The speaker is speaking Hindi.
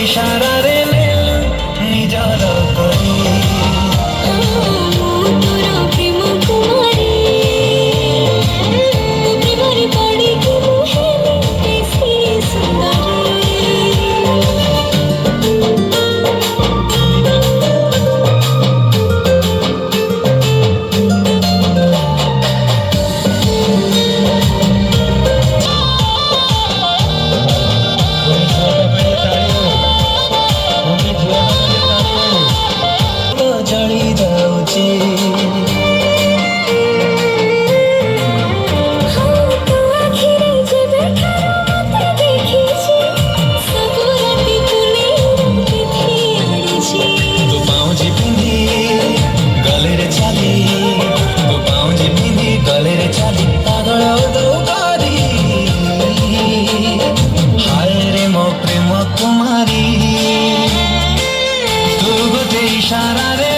इशारा रे नेलु निजार करी तोर प्रेम कुमारी प्रेमरे पड़ी कि मुहेली बेसी सुंदरी जली जाऊची तू पाउजी पिंधी गले रे चाली तू पाउजी पिंधी गले रे चाली पागल दो करी हाय रे मो प्रेम कुमारी तू गोटे इशारा रे